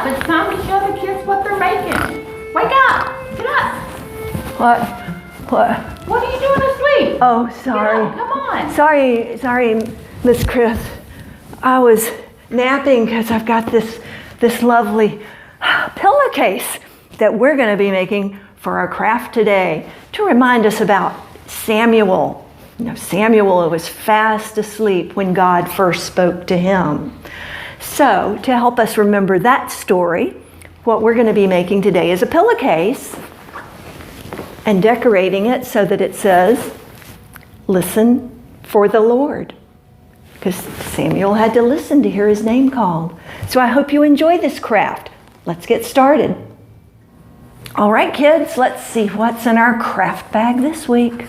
up. It's time to show the kids what they're making. Wake up. Get up. What? What are you doing asleep? Oh, sorry. Get up. Come on. Sorry, Miss Chris. I was napping because I've got this lovely pillowcase that we're going to be making for our craft today to remind us about Samuel. You know, Samuel was fast asleep when God first spoke to him. So, to help us remember that story, what we're going to be making today is a pillowcase and decorating it so that it says, "Listen for the Lord," because Samuel had to listen to hear his name called. So I hope you enjoy this craft. Let's get started. All right, kids, let's see what's in our craft bag this week.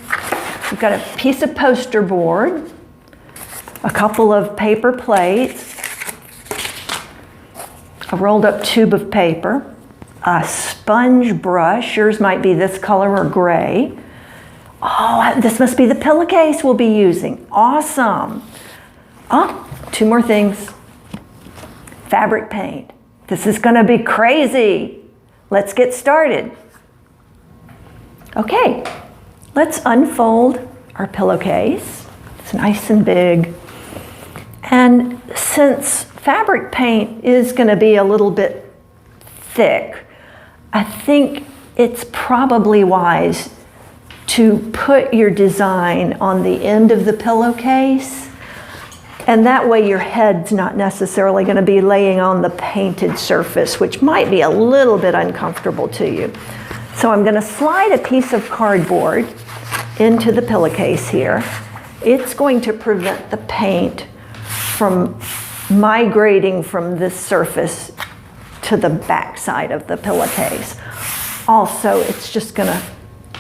We've got a piece of poster board, a couple of paper plates, a rolled up tube of paper, a sponge brush. Yours might be this color or gray. Oh, this must be the pillowcase we'll be using. Awesome. Oh, two more things. Fabric paint. This is going to be crazy. Let's get started. Okay, let's unfold our pillowcase. It's nice and big. And since fabric paint is going to be a little bit thick, I think it's probably wise to put your design on the end of the pillowcase, and that way your head's not necessarily going to be laying on the painted surface, which might be a little bit uncomfortable to you. So I'm going to slide a piece of cardboard into the pillowcase here. It's going to prevent the paint from migrating from this surface to the back side of the pillowcase. Also, it's just going to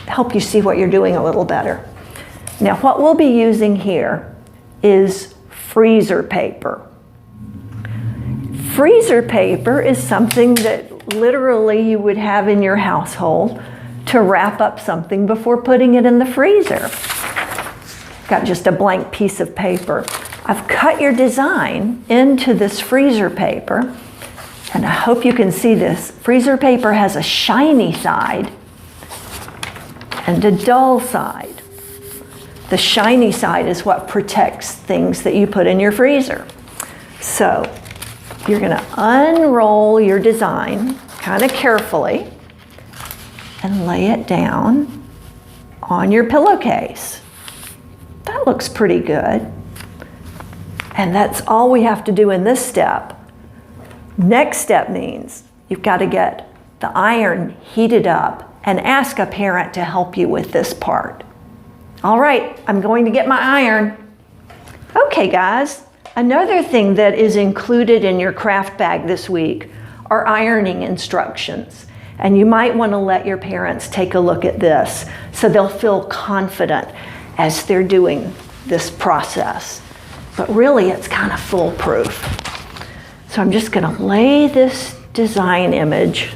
help you see what you're doing a little better. Now, what we'll be using here is freezer paper. Freezer paper is something that literally you would have in your household to wrap up something before putting it in the freezer. Got just a blank piece of paper. I've cut your design into this freezer paper, and I hope you can see this. Freezer paper has a shiny side and a dull side. The shiny side is what protects things that you put in your freezer. So you're going to unroll your design kind of carefully and lay it down on your pillowcase. That looks pretty good. And that's all we have to do in this step. Next step means you've got to get the iron heated up and ask a parent to help you with this part. All right, I'm going to get my iron. Okay, guys, another thing that is included in your craft bag this week are ironing instructions. And you might want to let your parents take a look at this so they'll feel confident as they're doing this process. But really, it's kind of foolproof. So I'm just going to lay this design image,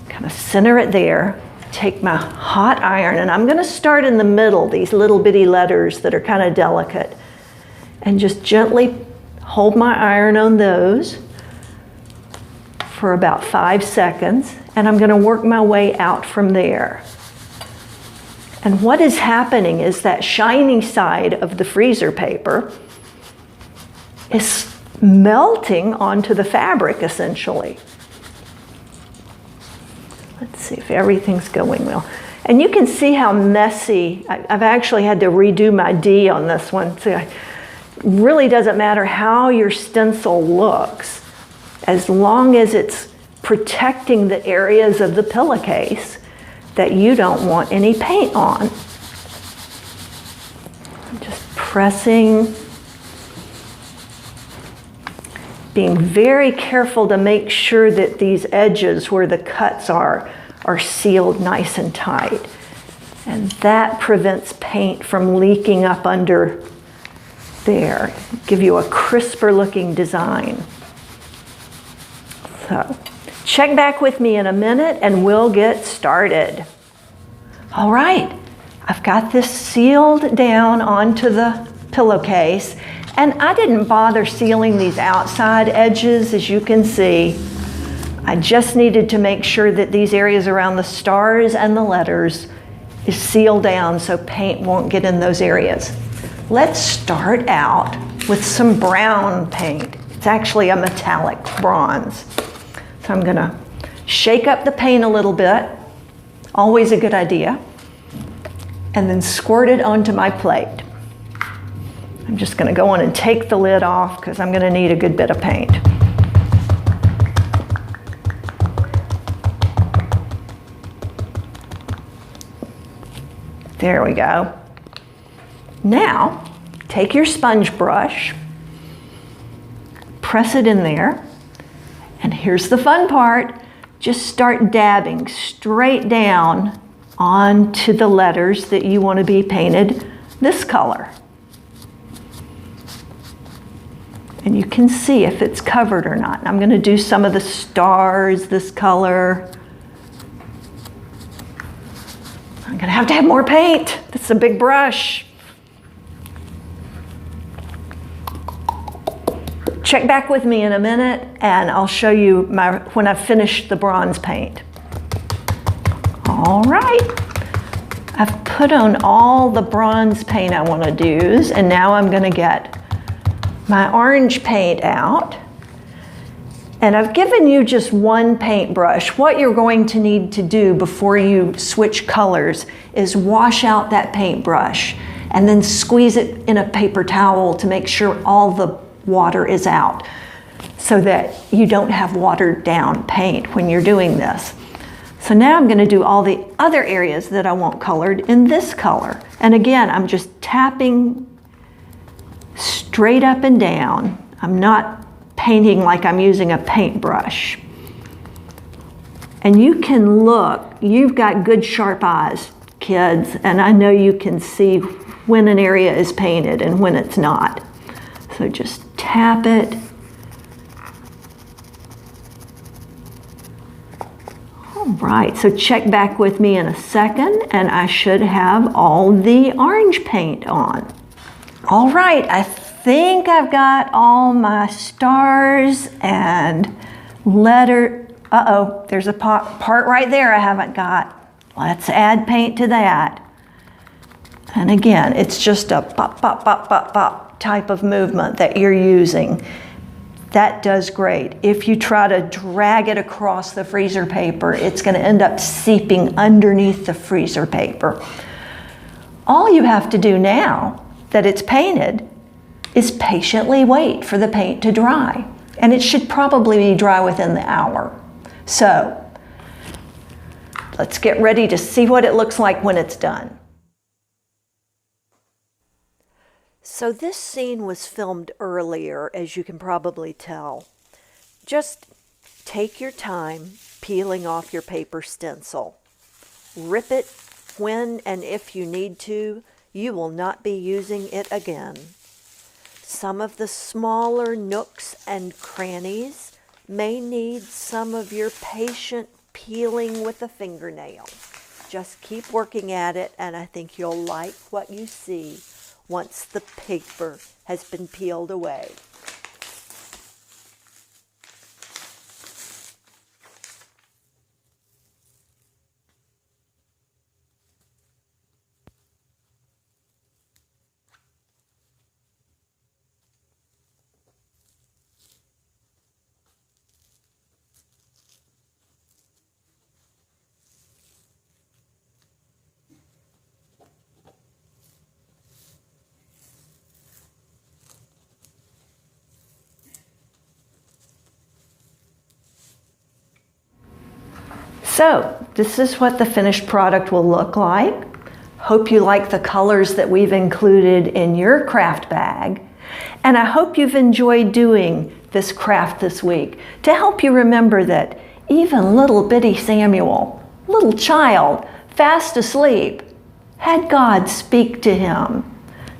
kind of center it there, take my hot iron, and I'm going to start in the middle, these little bitty letters that are kind of delicate, and just gently hold my iron on those for about 5 seconds, and I'm going to work my way out from there. And what is happening is that shiny side of the freezer paper is melting onto the fabric, essentially. Let's see if everything's going well. And you can see how messy, I've actually had to redo my D on this one. So it really doesn't matter how your stencil looks, as long as it's protecting the areas of the pillowcase that you don't want any paint on. I'm just pressing, being very careful to make sure that these edges where the cuts are sealed nice and tight. And that prevents paint from leaking up under there. Give you a crisper looking design. So check back with me in a minute and we'll get started. All right, I've got this sealed down onto the pillowcase, And I didn't bother sealing these outside edges, as you can see. I just needed to make sure that these areas around the stars and the letters is sealed down so paint won't get in those areas. Let's start out with some brown paint. It's actually a metallic bronze. So I'm gonna shake up the paint a little bit, always a good idea, and then squirt it onto my plate. I'm just gonna go on and take the lid off because I'm gonna need a good bit of paint. There we go. Now, take your sponge brush, press it in there, and here's the fun part. Just start dabbing straight down onto the letters that you want to be painted this color. And you can see if it's covered or not. I'm going to do some of the stars this color. I'm going to have more paint. This is a big brush. Check back with me in a minute and I'll show you when I've finished the bronze paint. All right. I've put on all the bronze paint I want to use, and now I'm going to get my orange paint out. And I've given you just one paintbrush. What you're going to need to do before you switch colors is wash out that paintbrush and then squeeze it in a paper towel to make sure all the water is out so that you don't have watered down paint when you're doing this. So now I'm going to do all the other areas that I want colored in this color. And again, I'm just tapping straight up and down. I'm not painting like I'm using a paintbrush. And you can look, you've got good sharp eyes, kids, and I know you can see when an area is painted and when it's not. So just tap it. All right, so check back with me in a second and I should have all the orange paint on. All right, I think I've got all my stars and letter. Uh-oh, there's a part right there I haven't got. Let's add paint to that. And again, it's just a pop, pop, pop, pop, pop type of movement that you're using. That does great. If you try to drag it across the freezer paper, it's going to end up seeping underneath the freezer paper. All you have to do now that it's painted is patiently wait for the paint to dry. And it should probably be dry within the hour. So let's get ready to see what it looks like when it's done. So this scene was filmed earlier, as you can probably tell. Just take your time peeling off your paper stencil. Rip it when and if you need to. You will not be using it again. Some of the smaller nooks and crannies may need some of your patient peeling with a fingernail. Just keep working at it, and I think you'll like what you see once the paper has been peeled away. So this is what the finished product will look like. Hope you like the colors that we've included in your craft bag. And I hope you've enjoyed doing this craft this week to help you remember that even little bitty Samuel, little child, fast asleep, had God speak to him.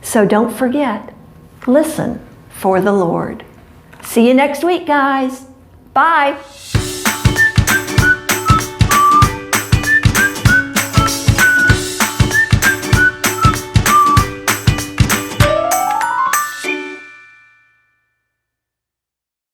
So don't forget, listen for the Lord. See you next week, guys. Bye.